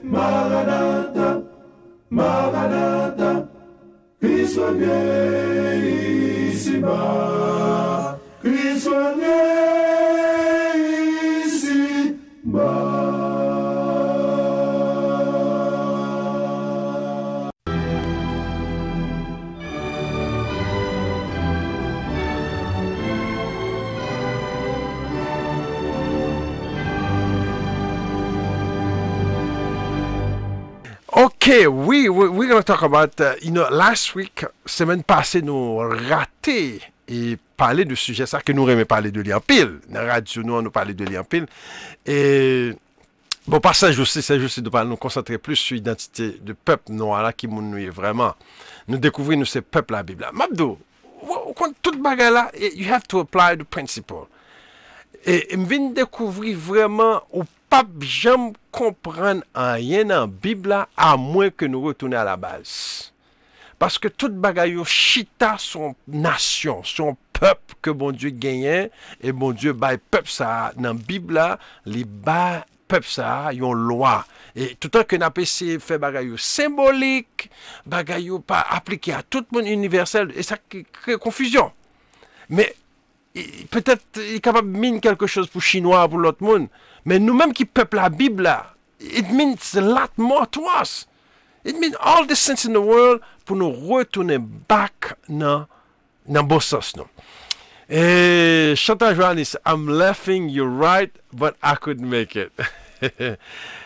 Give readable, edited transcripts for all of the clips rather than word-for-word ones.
Maranatha, Maranatha, Christ revient ici-bas, Christ revient ici-bas. Okay, we're going to talk about, last week, semaine passée, nous raté et parler de sujet ça que nous aimons parler de l'en pile. Dans la radio, nous parler de l'en pile. Et bon, passage aussi, c'est juste de nous concentrer plus sur l'identité du peuple noir là qui nous est vraiment. Nous découvrir nous ces peuples la Bible là. Mabdo, quand toute bagarre là, you have to apply the principle. Et je viens découvrir vraiment au pape jamais comprendre rien dans la Bible à moins que nous retournions à la base. Parce que toute bagaille chita son nation, son peuple que bon Dieu gagnait et bon Dieu bail peuple ça dans la Bible les bas peuple ça yon loi et tout le temps que n'a pas essayé faire bagaille symbolique, bagaille pas appliqué à tout le monde universel et ça crée confusion. Mais peut-être il est capable de mine quelque chose pour chinois pour l'autre monde. Mais nous-mêmes qui peuple la Bible là, it means a lot more to us. It means all the sense in the world pour nous retourner back dans bon sens. Et Chantal Johannes, I'm laughing, you're right, but I couldn't make it.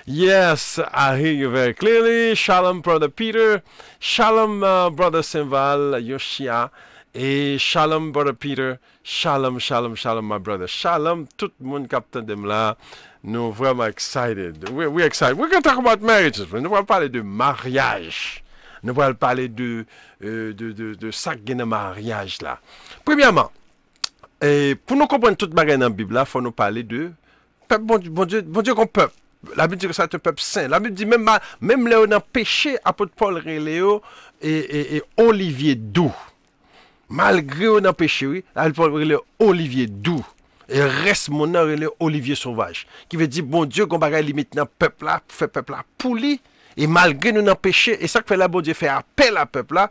Yes, I hear you very clearly. Shalom, Brother Peter. Shalom, Brother Senval, Yoshia. Et shalom, Brother Peter. Shalom, shalom, shalom, my brother. Shalom, tout le monde captain de là. Nous vraiment excited. We're excited. We're going to talk about marriages. Nous allons parler de mariage. Nous allons parler de ça qui est dans mariage là. Premièrement, pour nous comprendre toute bagarre dans la Bible là, il faut nous parler de peuple, bon Dieu qu'on peuple. La Bible dit que c'est un peuple saint. La Bible dit même là on a péché, apôtre Paul Réléo et Olivier Doux. Malgré on a péché, oui, Paul Olivier Doux. Et reste mon nom, Olivier Sauvage. Qui veut dire, bon Dieu, qu'on bagaille limite dans le peuple là, pour faire peuple là pouli. Et malgré nous n'en péché, et ça que fait là, bon Dieu fait appel à peuple là.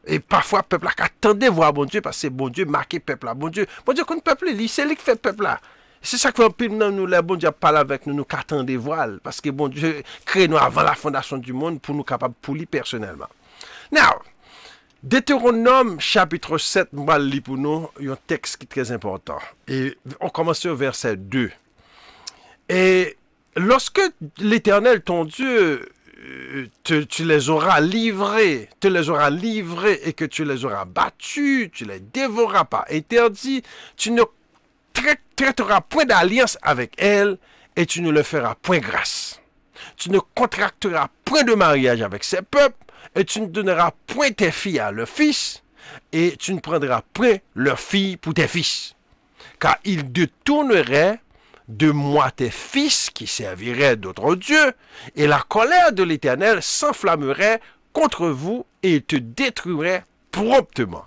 Et parfois, peuple là, qui attendait voir bon Dieu, parce que bon Dieu marqué peuple là. Bon Dieu, qu'on peuple, c'est lui qui fait peuple là. C'est ça que fait un peu nous, là, bon Dieu parle avec nous, nous qu'attendez voir. Parce que bon Dieu crée nous avant la fondation du monde pour nous capables de pouli personnellement. Now, Deutéronome chapitre 7, je vais lire pour nous un texte qui est très important. Et on commence au verset 2. Et lorsque l'Éternel, ton Dieu, tu les auras livrés, et que tu les auras battus, tu les dévoreras pas interdit, tu ne traiteras point d'alliance avec elles et tu ne leur feras point grâce. Tu ne contracteras point de mariage avec ces peuples. Et tu ne donneras point tes filles à leurs fils, et tu ne prendras point leurs filles pour tes fils. Car ils détourneraient de moi tes fils qui serviraient d'autres dieux, et la colère de l'Éternel s'enflammerait contre vous, et il te détruirait promptement.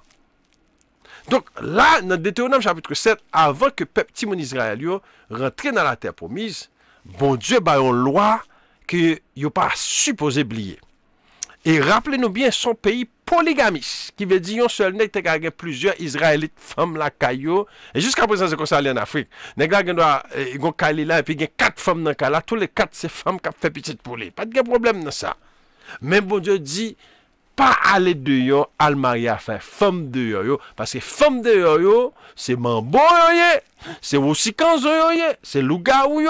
Donc là, dans Deutéronome chapitre 7, avant que peuple Timon Israël rentre dans la terre promise, bon Dieu a une loi que vous pas supposé oublier. Et rappelez-nous bien, son pays polygamiste, qui veut dire seul nèg te gagné plusieurs Israélites femmes la caillou. Et jusqu'à présent, c'est comme ça en Afrique. Nèg la doit gon kali là et puis il y a 4 femmes dans là, tous les 4 c'est femmes qui fait petite pour lui. Pas de problème dans ça. Mais bon Dieu dit pas aller dehors, al marier à faire femme dehors parce que femme dehors c'est mambo c'est aussi kanzo c'est lougaou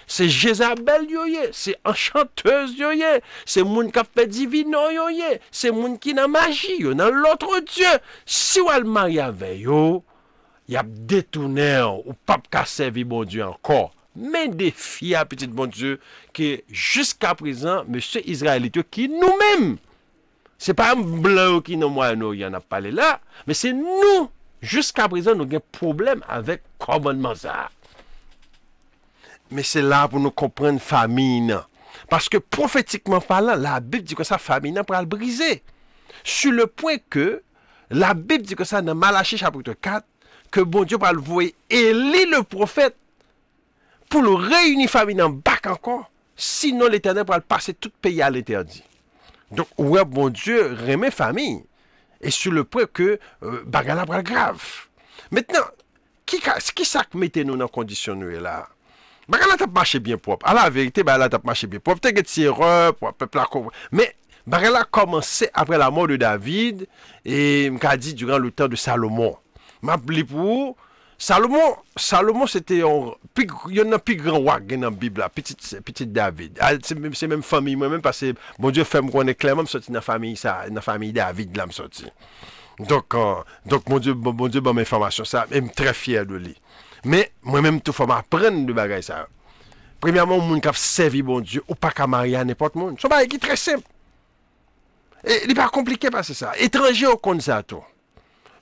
c'est Jézabel c'est enchanteuse c'est moun qui fait divino c'est moun qui n'a magie dans l'autre Dieu. Si ou al marier avec yo, y a détourné ou pas qu'à servir bon Dieu encore. Mais des filles à petit bon Dieu que jusqu'à présent monsieur Israélite qui nous-mêmes, c'est pas un blanc qui nous moyen y en a parlé là, mais c'est nous jusqu'à présent nous avons problème avec commandement ça. Mais c'est là pour nous comprendre famine. Parce que prophétiquement parlant, la Bible dit que ça famine pour le briser. Sur le point que la Bible dit que ça dans Malachie chapitre 4, que bon Dieu va le voir Élie le prophète pour le réunir famine en bac encore. Sinon, l'Éternel pourra passer tout pays à l'interdit. Donc, ouais, bon Dieu, remet famille. Et sur le point que bagala bral grave. Maintenant, qui ça qui mette nous dans condition nous là? Bagala t'a marché bien propre. À la vérité, bagala t'a marché bien propre. Peut-être que c'est erreur pour peuple là. Mais bagala a commencé après la mort de David et m'a dit durant le temps de Salomon. M'a appelé pour Salomon c'était un plus grand roi dans la Bible, petit David. C'est même famille moi-même parce que bon Dieu fait me connaître clairement sorti dans la famille David là me sorti. Donc mon Dieu bonne information ça, même très fier de lui. Mais moi-même tout faut m'apprendre de bagaille ça. Premièrement, moun qui a servi bon Dieu ou pas qu'à marier à n'importe monde. C'est pas qui très simple. Et il n'est pas compliqué parce que ça. Étranger au compte ça tout.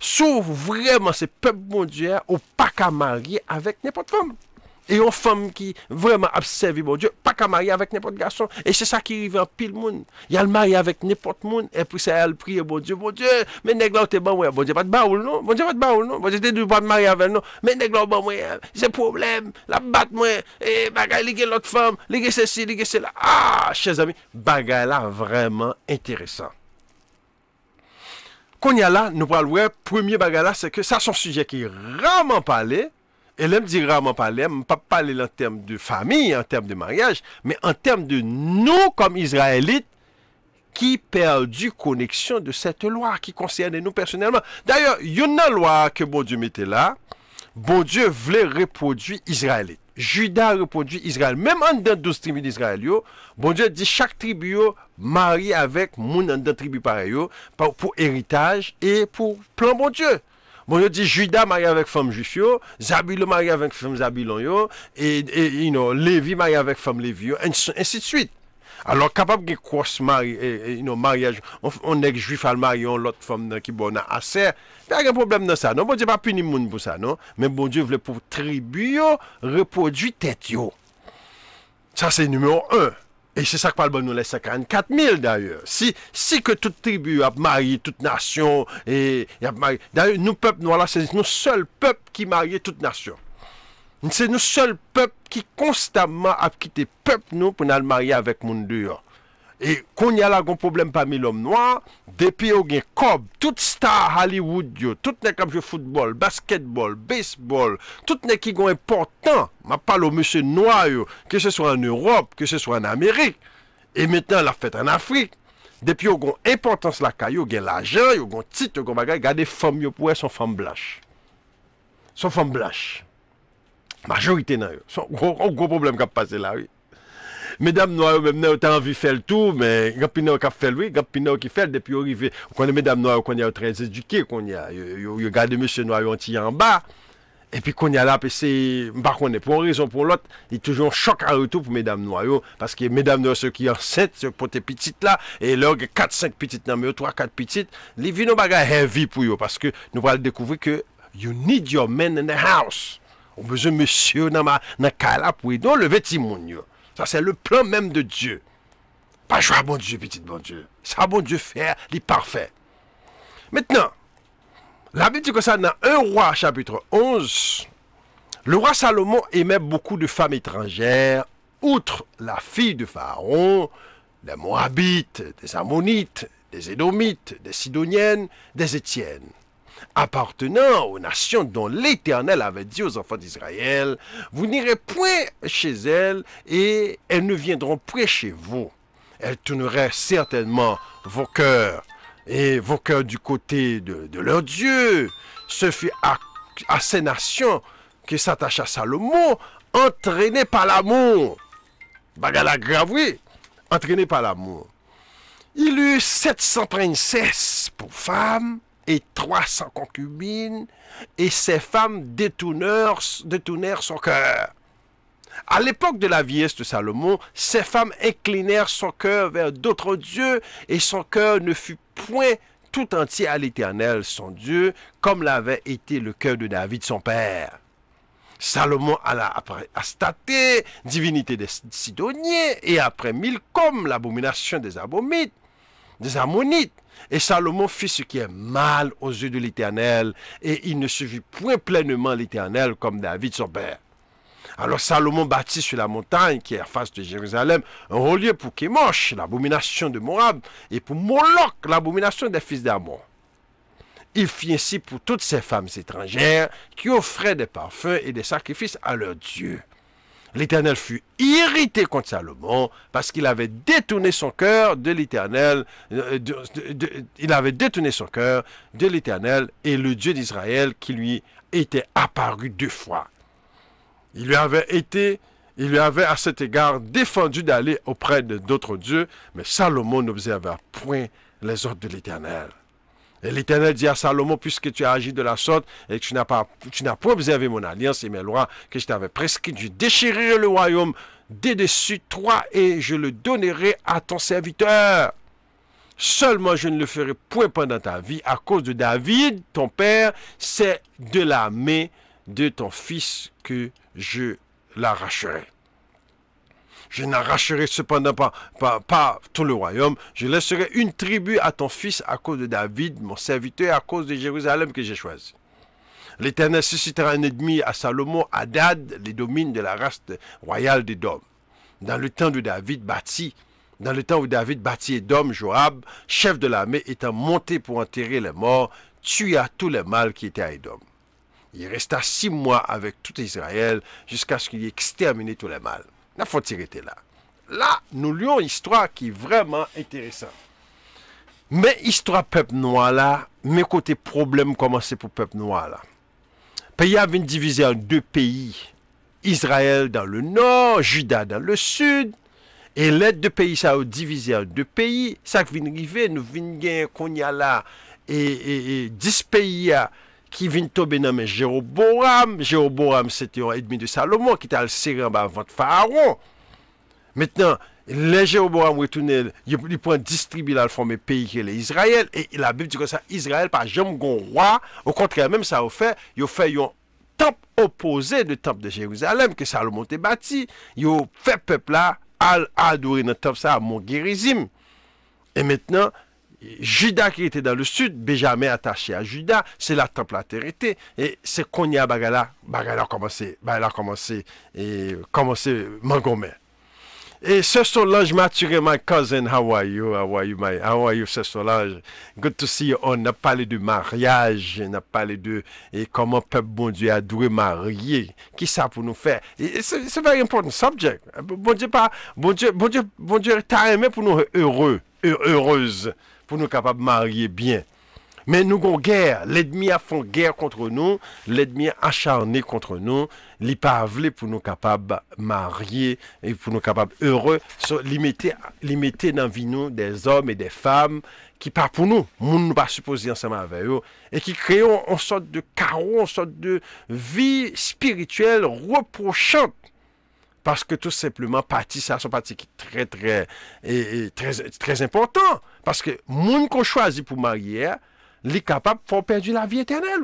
Sauf vraiment ce peuple bon Dieu ou pas qu'à marier avec n'importe femme. Et une femme qui vraiment a servi bon Dieu, pas qu'à marier avec n'importe garçon. Et c'est ça qui arrive en pile monde. Il y a le marié avec n'importe monde et puis ça elle prie bon Dieu, mais nèg là t'es bon ouais, bon Dieu pas de baoul non, bon Dieu pas de baoul non, bon Dieu t'es pas de marier avec non, mais nèg là bon moi, c'est problème, la batte moi et bagay li gen l'autre femme, li gen ceci, li gen cela. Ah, chers amis, bagay là vraiment intéressant. Qu'on y a là, nous parlons premier bagay là, c'est que ça son sujet qui est rarement parlé. Et là, je dis rarement parler, je ne pas parler en termes de famille, en termes de mariage, mais en termes de nous, comme Israélites, qui perdu connexion de cette loi qui concerne nous personnellement. D'ailleurs, il y a une loi que bon Dieu mettait là, bon Dieu voulait reproduire Israélite. Judas reproduit Israël. Même en dedans 12 tribus d'Israël, bon Dieu dit chaque tribu marie avec moun en dedans tribu pareil pour héritage et pour plan bon Dieu. Bon, Dieu dit Judas marié avec femme juif, Zabulon marié avec femme Zabulon, et Lévi marié avec femme Lévi, ainsi de suite. Alors, capable de cross mariage, on est juif à marier l'autre femme qui bonne à assez. Il n'y a pas de problème dans ça. Non, bon Dieu pas punir moun pour ça, non. Mais bon Dieu voulait pour tribu reproduire tête yo. Ça, c'est numéro 1. Et c'est ça que parle nous les 54 000 d'ailleurs. Si que toute tribu a marié toute nation, et a marié. D'ailleurs, nous, peuple noirs, là, c'est nous seuls peuples qui marient toute nation. C'est nous seuls peuples qui constamment a quitté peuple nous pour nous marier avec mon dehors. Et quand il y a là un problème parmi l'homme noir, depuis au gain cob, toute star Hollywood yo, tout n'est comme jouer football, basketball, baseball, tout n'est qui est important. Je parle au monsieur noir yo, que ce soit en Europe, que ce soit en Amérique. Et maintenant la fête en Afrique. Depuis au gain importance la caillou, gain l'argent, yo gain titre, gain bagay, garder femme yo pour son femme blanche. Son femme blanche. Majorité nan yo. Son gros problème qui a passé là oui. Mesdames noires, même nous avons envie de faire le tout, mais il y a des gens qui font oui, il y a des gens qui font depuis arriver. On connaît mesdames noires, on connaît très éduquées, on y a, regardez monsieur noir, on en bas. Et puis qu'on y a là, c'est, par contre, pour une raison ou pour l'autre, il y a toujours un choc à retour pour mesdames noires, parce que mesdames noires, ceux qui sont enceintes, ceux qui sont petites là, et là, il y a 4-5 petites, non, mais 3-4 petites, les vies n'ont pas heavy pour eux, parce que nous allons découvrir que you need your men in the house. On a besoin de monsieur dans la cala pour aider le vêtement. Ça, c'est le plan même de Dieu. Pas jouer à bon Dieu, petit bon Dieu. Ça, bon Dieu faire, il est parfait. Maintenant, la Bible dit que ça, dans 1 roi, chapitre 11, le roi Salomon aimait beaucoup de femmes étrangères, outre la fille de Pharaon, des Moabites, des Ammonites, des Édomites, des Sidoniennes, des Étiennes, appartenant aux nations dont l'Éternel avait dit aux enfants d'Israël, vous n'irez point chez elles et elles ne viendront point chez vous. Elles tourneraient certainement vos cœurs et vos cœurs du côté de leur Dieu. Ce fut à ces nations que s'attacha Salomon, entraîné par l'amour. Bagala grave, oui, entraîné par l'amour. Il eut 700 princesses pour femmes et 300 concubines, et ces femmes détournèrent son cœur. À l'époque de la vieillesse de Salomon, ces femmes inclinèrent son cœur vers d'autres dieux, et son cœur ne fut point tout entier à l'Éternel, son Dieu, comme l'avait été le cœur de David, son père. Salomon alla après Astaté, divinité des Sidoniens, et après Milcom, l'abomination des Ammonites. Et Salomon fit ce qui est mal aux yeux de l'Éternel, et il ne suivit point pleinement l'Éternel comme David son père. Alors Salomon bâtit sur la montagne qui est en face de Jérusalem un haut lieu pour Kémosh, l'abomination de Moab, et pour Moloch, l'abomination des fils d'Amon. Il fit ainsi pour toutes ces femmes étrangères qui offraient des parfums et des sacrifices à leurs dieux. L'Éternel fut irrité contre Salomon parce qu'il avait détourné son cœur de l'Éternel. Il avait détourné son cœur de l'Éternel et le Dieu d'Israël qui lui était apparu 2 fois. Il lui avait à cet égard défendu d'aller auprès d'autres dieux, mais Salomon n'observa point les ordres de l'Éternel. Et l'Éternel dit à Salomon, puisque tu as agi de la sorte et que tu n'as pas observé mon alliance et mes lois que je t'avais prescrites, je déchirerai le royaume dessus toi et je le donnerai à ton serviteur. Seulement je ne le ferai point pendant ta vie à cause de David, ton père, c'est de la main de ton fils que je l'arracherai. Je n'arracherai cependant pas tout le royaume. Je laisserai une tribu à ton fils à cause de David, mon serviteur, à cause de Jérusalem que j'ai choisi. L'Éternel suscitera un ennemi à Salomon, Hadad, les domines de la race royale d'Édom. Dans le temps où David bâtit Édom, Joab, chef de l'armée, étant monté pour enterrer les morts, tua tous les mâles qui étaient à Édom. Il resta 6 mois avec tout Israël jusqu'à ce qu'il ait exterminé tous les mâles. Il faut tirer là. Là, nous lions une histoire qui est vraiment intéressante. Mais histoire peuple noir là, mes côtés problèmes commencent pour peuple noir là. Le pays avait divisé en 2 pays. Israël dans le nord, Juda dans le sud. Et les 2 pays ça a divisé en 2 pays. Ça qui vient arriver, nous venons qu'on y a là et 10 pays qui viennent tomber dans Jéroboam. Jéroboam, c'était un ennemi de Salomon qui était serré en bas avant Pharaon. Maintenant, les Jéroboam retournent, ils prennent 10 tribus là, former pays qui est l'Israël. Et la Bible dit que ça, Israël, par jamais un roi. Au contraire, même ça a fait un temple opposé du temple de Jérusalem que Salomon a bâti. Ils ont fait peuple là à adorer dans le temple ça à Mont Gérizim. Et maintenant, Juda qui était dans le sud, Benjamin attaché à Juda, c'est la temple la terre était. Et c'est qu'on y a bagala commencé Mangomé. Et ce Solange Maturé, my cousin, how are you, ce Solange? Good to see you. On a parlé de mariage, on a parlé de comment peuple bon Dieu a dû marier. Qui ça pour nous faire? C'est un very important subject. Bon Dieu t'a aimé pour nous heureuses, pour nous capables de marier bien. Mais nous avons guerre. L'ennemi a fait guerre contre nous. L'ennemi a acharné contre nous. Il pas voulu pour nous capables de marier et pour nous capables heureux. Limiter dans la vie nous des hommes et des femmes qui pas pour nous. Nous ne pas supposés ensemble avec eux. Et qui créent une sorte de chaos, une sorte de vie spirituelle reprochante. Parce que tout simplement, ça sont partie qui est très important. Parce que les gens qu'on choisit pour marier, les capables font perdre la vie éternelle.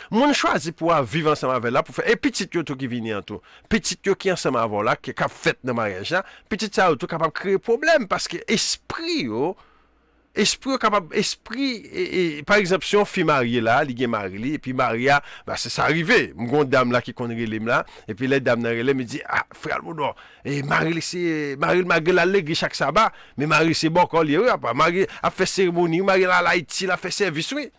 Moun choisi pour vivre ensemble avec là pour faire et petit yo tout qui vient en tout. Petit yo qui ensemble avec là qui a fait dans mariage là, petit ça tout capable créer problème parce que esprit capable et par exemple si on fille mariée là, il est marié et puis Maria c'est ça arrivé. Mon dame là qui connaît les là et puis les dames là me dit ah frère Moudor et Marie c'est malgré la l'église chaque sabbat mais Marie c'est bon qu'on lié Marie a fait cérémonie, Marie là Haïti a fait service oui.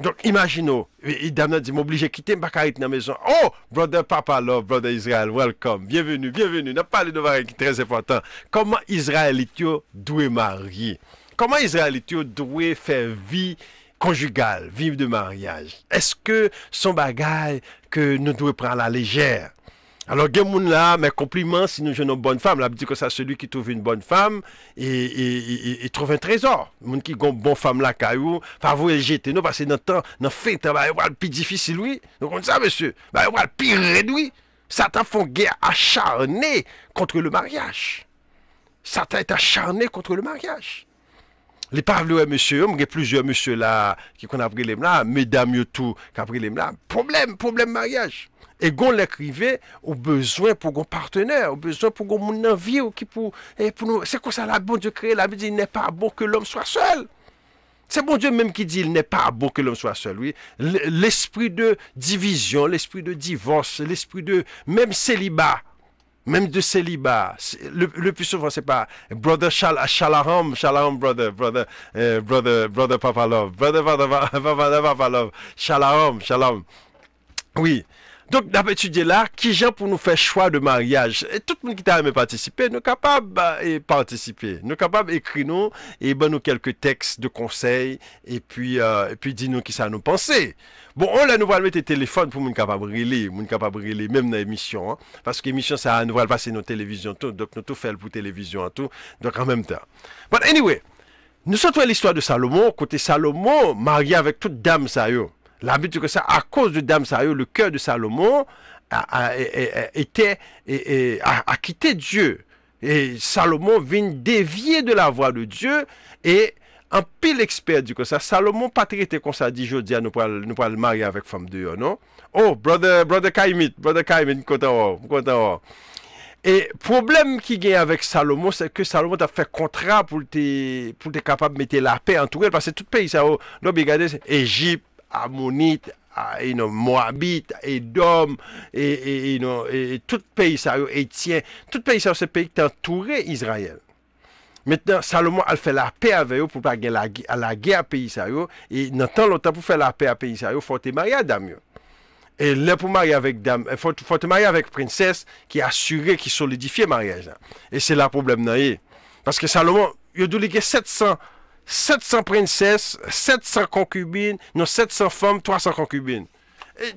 Donc, imaginez, et dame dit, m'oblige à quitter, m'pas dans la maison. Oh, brother Papa Love, brother Israël, welcome, bienvenue. On a parlé de variété qui est très important. Comment Israélite doit marier? Comment Israélite doit faire vie conjugale, vivre de mariage? Est-ce que son bagage que nous devons prendre à la légère? Alors, il y a là, mes compliments, si nous avons une bonne femme, là, dit que ça, celui qui trouve une bonne femme, et trouve un trésor. Les gens qui ont une bonne femme là, caillou, pas vous jeter, non, parce que dans le temps, dans le fait, il y a le plus difficile, oui. Donc, on dit ça, monsieur, il y a le pire réduit. Satan fait une guerre acharnée contre le mariage. Satan est acharné contre le mariage. Les parleurs, monsieur, il y a plusieurs monsieur là, qui ont appris les là, mesdames, tout, qui ont appris les là, problème mariage. Et gon l'écrivait au besoin pour un partenaire, au besoin pour un monde vie qui pour nous c'est quoi ça la bon Dieu créé la vie dit il n'est pas bon que l'homme soit seul. C'est bon Dieu même qui dit il n'est pas bon que l'homme soit seul. Oui. L'esprit de division, l'esprit de divorce, l'esprit de même célibat. Même de célibat. Le plus souvent, c'est pas brother Shalom, brother Papa Love. Brother Papa Love. Shalom. Oui. Donc, d'habitude, là, qui gens pour nous faire choix de mariage? Et tout le monde qui t'a aimé participer, nous sommes capables de participer. Nous sommes capables d'écrire nous, et ben nous quelques textes de conseils, et puis dis-nous qui ça nous pensait. Bon, on là, nous allons mettre téléphone pour nous capables de briller, même dans l'émission, hein, parce que l'émission, ça, nous allons passer nos télévisions, tout, donc nous tout fait pour télévision, tout, donc en même temps. But anyway, nous sommes l'histoire de Salomon, côté Salomon, marié avec toute dame, ça y est. L'habitude que ça, à cause de Dame Sayo, le cœur de Salomon a quitté Dieu. Et Salomon vient dévier de la voie de Dieu. Et un pile expert dit que ça, Salomon pas traité comme ça, dit jeudi, nous pourrons le marier avec femme de non? Oh, brother Kaimit, content. Et problème qui gagne avec Salomon, c'est que Salomon a fait contrat pour être capable de mettre la paix en tout cas, parce que tout pays, ça, nous regardez, Égypte, Ammonite, Moabite, Edom, et tout pays ça, Étien, tout pays ça, c'est pays qui est entouré Israël. Maintenant, Salomon a fait la paix avec eux pour pas gagner la guerre à pays ça, et dans tant longtemps pour faire la paix à pays ça, il faut te marier à dame. Et là pour marier avec dame, il faut te marier avec princesse qui assuré, qui solidifie le mariage. Et c'est là le problème là. Parce que Salomon, il a dû 700 princesses, 700 concubines, non 700 femmes, 300 concubines.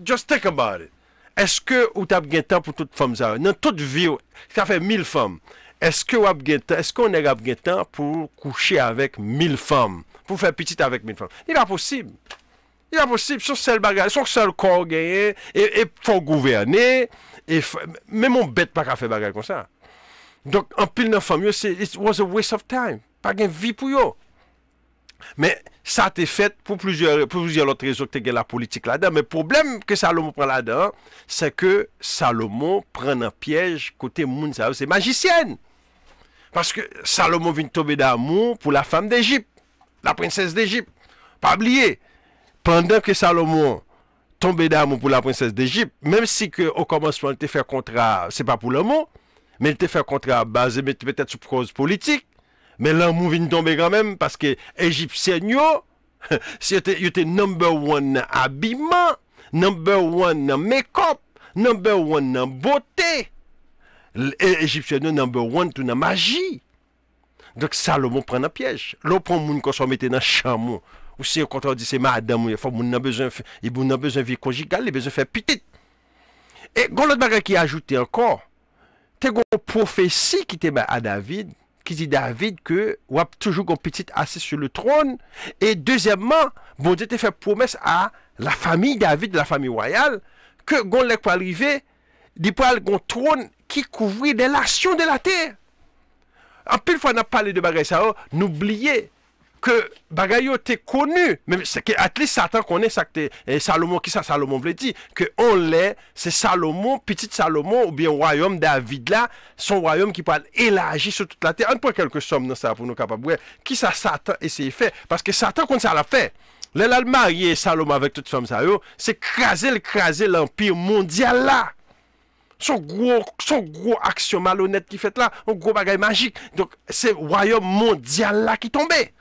Just think about it. Est-ce que vous avez gagné temps pour toute femme ça? Dans toute vie, ça fait 1000 femmes. Est-ce qu'on a gagné temps pour coucher avec 1000 femmes? Pour faire petit avec 1000 femmes? Il n'est pas possible. Il n'est pas possible. Son seul bagage, son seul corps gagné, et faut gouverner, et même on bête pas qu'à faire bagage comme ça. Donc, en pile de femmes, it was a waste of time. Pas de vie pour eux. Mais ça a été fait pour plusieurs autres raisons que la politique là-dedans. Mais le problème que Salomon prend là-dedans, c'est que Salomon prend un piège côté moun, c'est magicienne. Parce que Salomon vient tomber d'amour pour la femme d'Égypte, la princesse d'Égypte. Pas oublier, pendant que Salomon tombait d'amour pour la princesse d'Égypte, même si que au commencement il te fait contrat, c'est pas pour l'amour, mais il te fait contrat basé peut-être sur cause politique. Mais l'amour vient tomber quand même parce que Égyptien, c'était number one dans habillement, number one dans make-up, number one dans beauté. Égyptien, number one tout dans magie. Donc Salomon prend un piège. L'autre prend moun qu'on soit metté dans chamon. Ou si quand on dit c'est madame, il faut moun a besoin de vie conjugale, il a besoin de faire petite. Et l'autre bagage qui a ajouté encore, t'es une prophétie qui était à David. Qui dit David que ou a toujours une petite assise sur le trône. Et deuxièmement, bon Dieu t'a fait promesse à la famille David, la famille royale, que gon lè pour arriver, il peut avoir un trône qui couvrit des nations de la terre. En pile fois, on a parlé de bagay ça, n'oubliez que bagay yo t'es connu, même c'est que at least Satan connaît ça que Salomon, qui ça Salomon veut dire que on l'est, c'est Salomon, petit Salomon ou bien royaume David là, son royaume qui parle élargi sur toute la terre. On prend quelques sommes dans ça pour nous capables qui ça Satan essaie de faire parce que Satan comme ça l'a fait. Là le marié Salomon avec toute femme ça yo, c'est craser l'empire mondial là. Son gros action malhonnête qui fait là, un gros bagage magique. Donc c'est royaume mondial là qui tombait.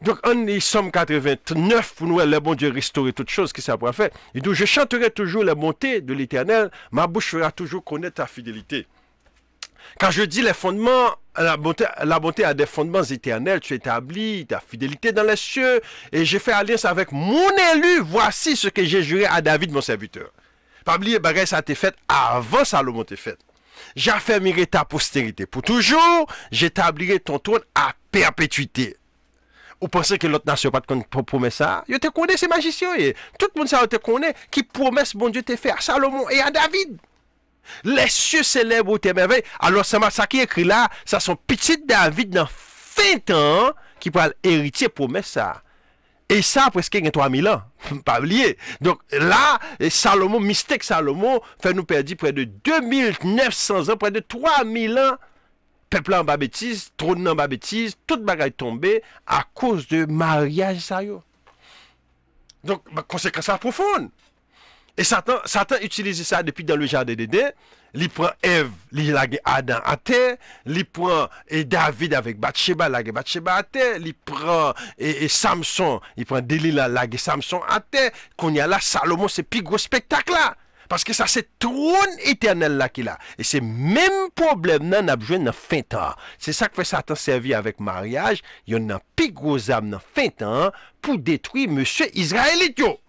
Donc, on est Somme 89 pour nous, le bon Dieu restaurer toutes choses qui ça pourra faire. Il dit, je chanterai toujours la bonté de l'Éternel, ma bouche fera toujours connaître ta fidélité. Quand je dis les fondements, la bonté a des fondements éternels, tu établis ta fidélité dans les cieux, et j'ai fait alliance avec mon élu, voici ce que j'ai juré à David, mon serviteur. Pas oublier, bagay, ça a été fait avant Salomon t'est fait. J'affermirai ta postérité pour toujours, j'établirai ton trône à perpétuité. Vous pensez que l'autre nation pas de promesse ça? Vous te connaissez ces magiciens. Tout le monde te connaît qui promesse bon Dieu te fait à Salomon et à David. Les cieux célèbrent tes merveilles. Alors ça qui est écrit là, ça sont petits David dans fin temps qui pourra hériter promesse ça. Et ça presque 3000 ans. Pas oublier. Donc là, Salomon, mystère Salomon, fait nous perdre près de 2900 ans, près de 3000 ans peuple en bas bêtise, trône en bas bêtise, toute bagaille tombée à cause de mariage ça yo. Donc, conséquence profonde. Et Satan utilise ça depuis dans le jardin d'Éden. Il prend Ève, il a Adam à terre. Il prend David avec Bathsheba, il a Bathsheba à terre. Il prend Samson, il prend Delilah, il a Samson à terre. Qu'on y a là, Salomon, c'est plus gros spectacle là. Parce que ça, c'est trône éternel là qu'il a. Et c'est même problème là, n'a besoin d'un fin temps. C'est ça que fait Satan servir avec mariage. Il y en a plus gros âme dans fin temps pour détruire monsieur Israélite yo.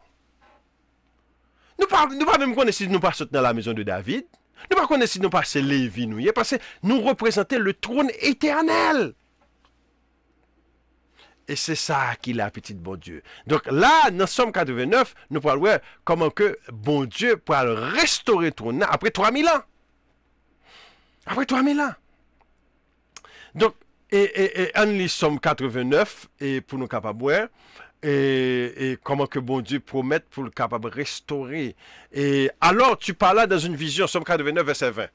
Nous pas même connaître si nous pas sortir dans la maison de David. Nous pas connaître si nous pas c'est Lévi nous. Parce que nous représentons le trône éternel. Et c'est ça qu'il a, petit bon Dieu. Donc là, dans Somme 89, nous parlons comment que bon Dieu peut restaurer le trône après 3000 ans. Après 3000 ans. Donc, on lit Somme 89 et pour nous capables et comment que bon Dieu promet pour le capable restaurer. Et alors tu parles dans une vision, Somme 89 verset 20.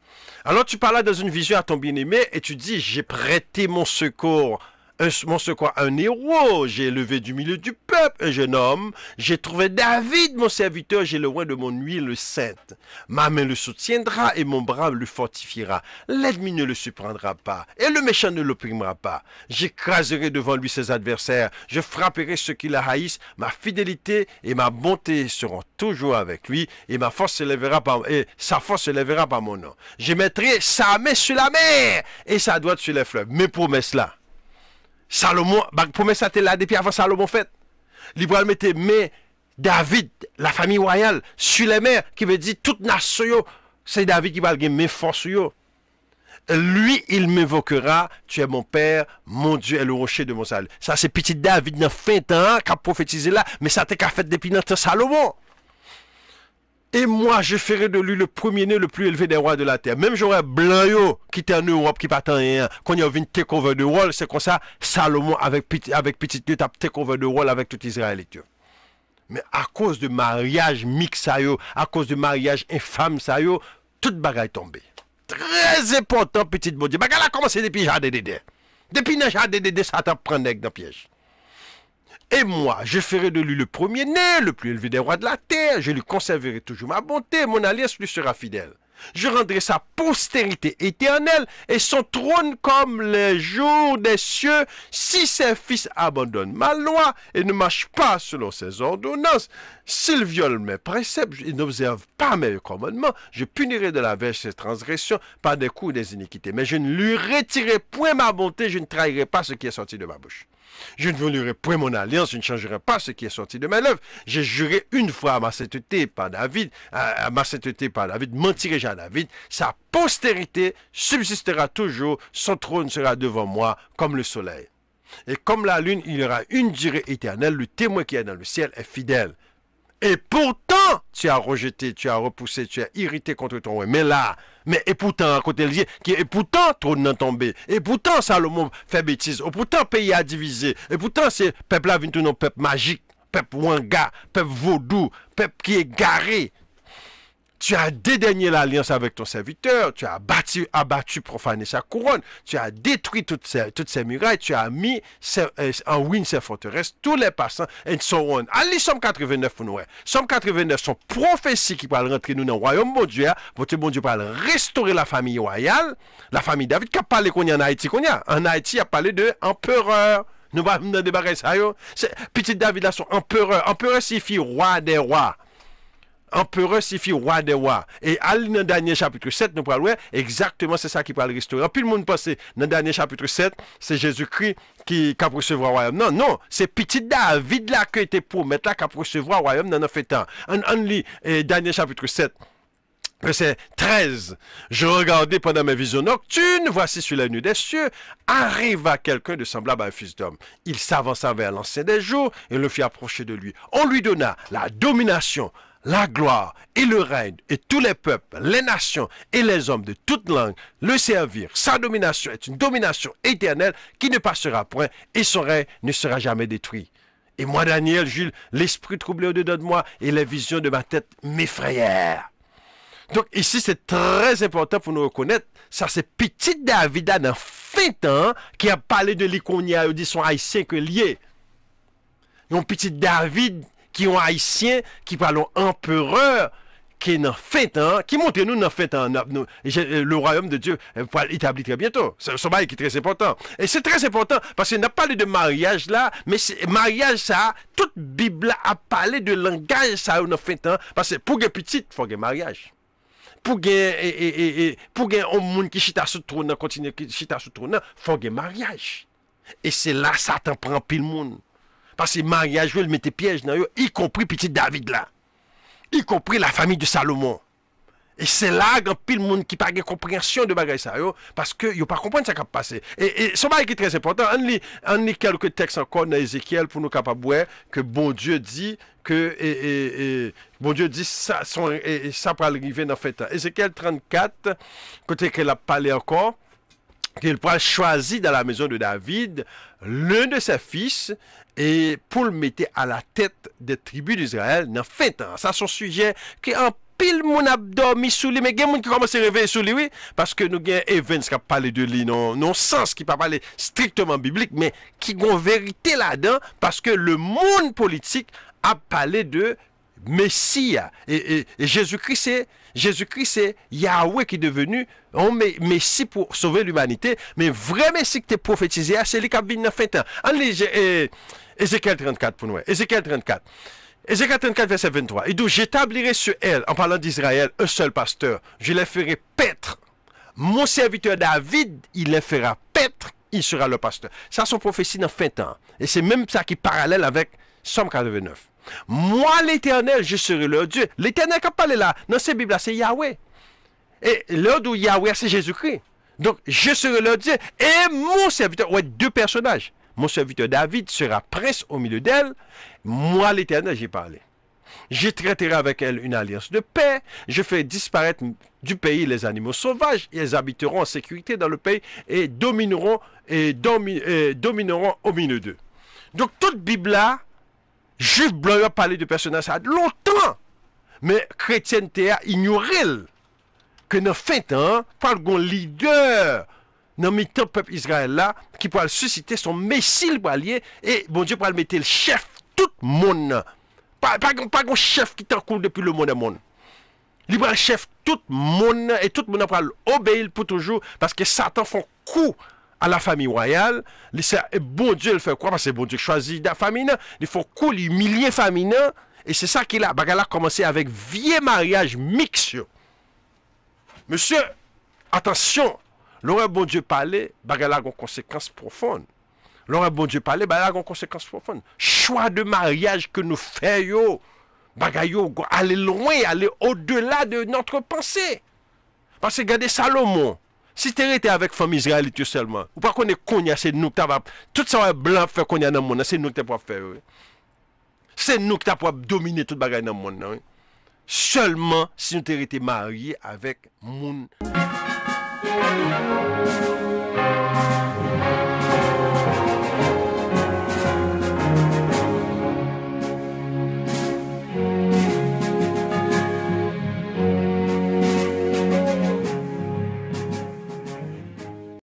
Alors tu parles dans une vision à ton bien-aimé et tu dis, j'ai prêté mon secours à un héros, j'ai élevé du milieu du peuple un jeune homme, j'ai trouvé David mon serviteur, j'ai le roi de mon huile sainte. Ma main le soutiendra et mon bras le fortifiera. L'ennemi ne le surprendra pas et le méchant ne l'opprimera pas. J'écraserai devant lui ses adversaires, je frapperai ceux qui la haïssent. Ma fidélité et ma bonté seront toujours avec lui et sa force se lèvera par mon nom. Je mettrai sa main sur la mer et sa droite sur les fleuves. Mes promesses là. Salomon, promesse ça là depuis avant Salomon fait. L'Ibrahim mettait mais David, la famille royale, sur les mers, qui veut dire toute nation, c'est David qui va gagner mes forces. Lui, il m'évoquera, tu es mon père, mon Dieu est le rocher de mon salut. Ça, c'est petit David dans fin temps, qui a prophétisé là, mais ça t'est qu'à fait depuis notre Salomon. Et moi, je ferai de lui le premier-né le plus élevé des rois de la terre. Même j'aurais blanc yo, qui était en Europe, qui pas tant rien. Quand il y a une take over de rôle, c'est comme ça, Salomon avec petit Dieu, tape take over de rôle avec tout Israélite. Mais à cause de mariage mix à cause de mariage infâme ça yo, toute bagaille tombée. Très important, petit bon Dieu. Bagaille a commencé depuis jardin d'Éden. Depuis le jardin d'Éden, Satan prend dans le piège. Et moi, je ferai de lui le premier-né, le plus élevé des rois de la terre. Je lui conserverai toujours ma bonté. Mon alliance lui sera fidèle. Je rendrai sa postérité éternelle et son trône comme les jours des cieux, si ses fils abandonnent ma loi et ne marchent pas selon ses ordonnances. S'ils violent mes préceptes et n'observent pas mes commandements, je punirai de la verge ses transgressions par des coups et des iniquités. Mais je ne lui retirerai point ma bonté, je ne trahirai pas ce qui est sorti de ma bouche. Je ne violerai point mon alliance, je ne changerai pas ce qui est sorti de mes lèvres. J'ai juré une fois à ma sainteté par David, mentirai-je à David, sa postérité subsistera toujours, son trône sera devant moi comme le soleil. Et comme la lune, il y aura une durée éternelle, le témoin qui est dans le ciel est fidèle. Et pourtant, tu as rejeté, tu as repoussé, tu as irrité contre ton roi. Et pourtant, à côté de et pourtant, trône n'a tombé. Et pourtant, Salomon fait bêtise. Et pourtant, pays a divisé. Et pourtant, c'est peuple là vient tout nom peuple magique, peuple wanga, peuple vaudou, peuple qui est garé. Tu as dédaigné l'alliance avec ton serviteur, tu as abattu, profané sa couronne, tu as détruit toutes ces murailles, tu as mis en ruine ses forteresses, tous les passants, et so on. Allez, Somme 89 pour nous. Somme 89 sont prophéties qui parlent rentrer nous dans le royaume bon Dieu, votre bon Dieu parle restaurer la famille royale, la famille David, qui a parlé qu'on y a en Haïti, En Haïti, il a parlé de empereur. Nous allons nous débarrasser ça. Petit David là, son empereur. Empereur signifie roi des rois. Empereur signifie roi des rois. Et dans le dernier chapitre 7, nous parlons exactement c'est ça qui parle restaurer. Puis le monde pense dans le dernier chapitre 7, c'est Jésus-Christ qui a recevoir le royaume. Non, c'est petit David là qui était pour mettre là qui a recevoir le royaume dans notre temps. On lit dernier chapitre 7. Verset 13. Je regardais pendant mes visions nocturnes, voici sur les nuées des cieux, arriva quelqu'un de semblable à un fils d'homme. Il s'avança vers l'ancien des jours et le fit approcher de lui. On lui donna la domination, la gloire et le règne, et tous les peuples, les nations et les hommes de toute langue le servirent. Sa domination est une domination éternelle qui ne passera point, et son règne ne sera jamais détruit. Et moi, Daniel, Jules, l'esprit troublé au-dedans de moi, et les visions de ma tête m'effrayèrent. Donc ici, c'est très important pour nous reconnaître, ça c'est petit David dans fin temps qui a parlé de l'Iconia, dit son haïtien que lié. Un petit David qui est haïtien, qui parle empereur, qui est dans fin temps, qui montre nous dans fin temps, le royaume de Dieu va établir très bientôt. C'est un bail qui est très important. Et c'est très important parce qu'on a parlé de mariage là, mais mariage ça, toute Bible a parlé de langage ça dans fin temps, parce que pour les petites, il faut un mariage. Pour un monde qui chita sous trône, continue qui chita sous trône, il faut un mariage. Et c'est là Satan prend pile monde. Parce que mariage, il mettait piège dans eux, y compris petit David là. Y compris la famille de Salomon. Et c'est là qu'il y a pile monde qui n'a pas de compréhension de bagay ça yo, parce que yo pas comprendre ce qui a passé. Et ce bagay qui est très important, on lit quelques textes encore dans Ézéchiel pour nous capables voir que bon Dieu dit que bon Dieu dit ça va arriver dans fait temps. Ézéchiel 34 côté qu'elle a parlé encore qu'il pourra choisir dans la maison de David l'un de ses fils et pour le mettre à la tête des tribus d'Israël dans fin temps. Ça son sujet qui en pile moun a dormi sous lui, mais il y a des gens qui commencent à réveiller sous lui, oui, parce que nous avons Evans qui a parlé de lui, non sens qui pas parler strictement biblique, mais qui ont vérité là-dedans, parce que le monde politique a parlé de Messie. Et Jésus-Christ, c'est Yahweh qui est devenu un Messie pour sauver l'humanité, mais vrai Messie qui est prophétisé, c'est lui qui a venu dans fin temps. On lit Ézéchiel 34 pour nous. Ézéchiel 34. Ézéchiel 34, verset 23. Il dit, j'établirai sur elle, en parlant d'Israël, un seul pasteur. Je les ferai paître. Mon serviteur David, il les fera paître. Il sera le pasteur. Ça, c'est une prophétie dans fin temps. Et c'est même ça qui est parallèle avec Somme 89. Moi, l'Éternel, je serai leur Dieu. L'Éternel qui a parlé là, dans ces Bibles-là, c'est Yahweh. Et l'heure où Yahweh, c'est Jésus-Christ. Donc, je serai leur Dieu. Et mon serviteur, ouais, deux personnages. Mon serviteur David sera prince au milieu d'elle. Moi, l'Éternel, j'ai parlé. Je traiterai avec elle une alliance de paix. Je ferai disparaître du pays les animaux sauvages. Ils habiteront en sécurité dans le pays et domineront au milieu d'eux. Donc, toute Bible là, Juif blanc a parlé de personnages ça longtemps. Mais chrétienté a ignoré que dans fin temps, par un leader dans le peuple Israël là, qui pourra susciter son messie le allié et bon Dieu pourra le mettre le chef tout le monde. Pas un chef qui t'encoule depuis le monde et monde. Il pourra le chef tout le monde et tout le monde pourra l'obéir pour toujours parce que Satan fait coup à la famille royale. Et bon Dieu le fait quoi? Parce que bon Dieu choisit la famille. Il faut coup humilier la famille. Et c'est ça qu'il a. Bagala a commencé avec vieux mariage mixte. Monsieur, attention. L'aurait bon Dieu parlé, bagala a une conséquence profonde. L'aurait bon Dieu parlé, bagala a une conséquence profonde. Choix de mariage que nous faisons, bagayo, aller loin, aller au-delà de notre pensée. Parce que regardez Salomon, si tu étais avec la famille israélite seulement, ou pas qu'on est cognac, c'est nous qui t'avons. Tout ça blanc fait cognac dans le monde, c'est nous qui t'avons faire. C'est nous qui t'avons dominer tout bagage dans le monde. Seulement si nous étions mariés avec moun.